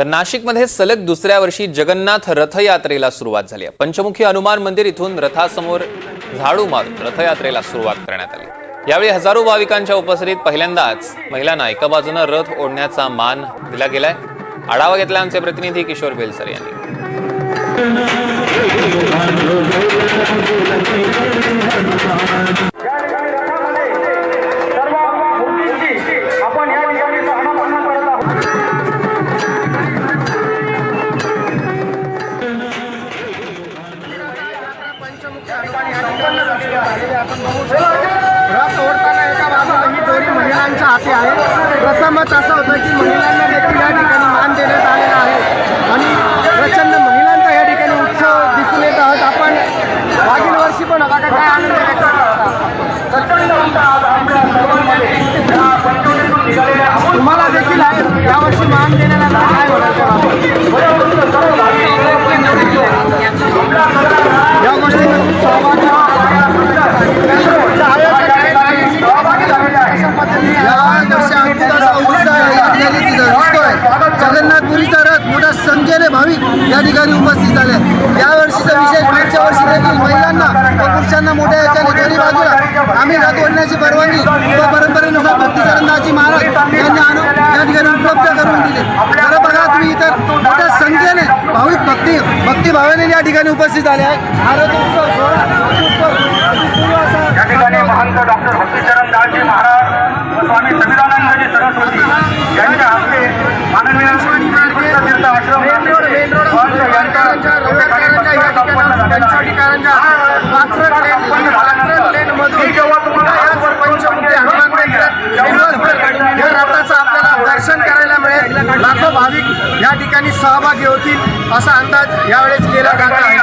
तर नाशिकमध्ये सलग दुसऱ्या वर्षी जगन्नाथ रथयात्रेला सुरुवात झाली आहे। पंचमुखी हनुमान मंदिर इथून रथासमोर झाडू मारून रथयात्रेला सुरुवात करण्यात आली। यावेळी हजारो भाविकांच्या उपस्थितीत पहिल्यांदाच महिलांना एका बाजूने रथ ओढण्याचा मान दिला गेलाय। आढावा घेतला आमचे प्रतिनिधी किशोर बेलसर यांनी। रथ ओढताना एका बाजूला ही दोरी महिलांच्या हाती आहे। प्रथमच असं होतं की महिलांना देखील या ठिकाणी मान देण्यात आलेला आहे आणि प्रचंड महिलांचा या ठिकाणी उत्सव दिसून येत आहोत। आपण मागील वर्षी पण बघा काय आनंद व्यक्त तुम्हाला देखील आहे यावर्षी मान देण्याला काय होणार या गोष्टीमध्ये सहभागी जगन्नाथपुरीचा रथ मोठ्या संख्येने भाविक या ठिकाणी उपस्थित झाले। यावर्षीचा विशेष मागच्या वर्षी देखील महिलांना व पुरुषांना मोठ्या याच्याने दोन्ही बाजूला आम्ही रथ ओढण्याची परवानगी व परंपरेनुसार भक्ती चरणदासजी महाराज यांनी या ठिकाणी उपलब्ध करून दिली। तर बघा तुम्ही इतर मोठ्या संख्येने भाविक भक्तिभावाने या ठिकाणी उपस्थित झाले आहे। हा रथ उत्सव या ठिकाणी महंत डॉक्टर भक्ती चरणदासजी महाराज स्वामी संविधानानंद सरस्वती यांच्या हस्ते माननीय तीर्थ आश्रम रथाचं आपल्याला दर्शन करायला मिळेल। लाखो भाविक या ठिकाणी सहभागी होतील असा अंदाज यावेळेस केला जात आहे।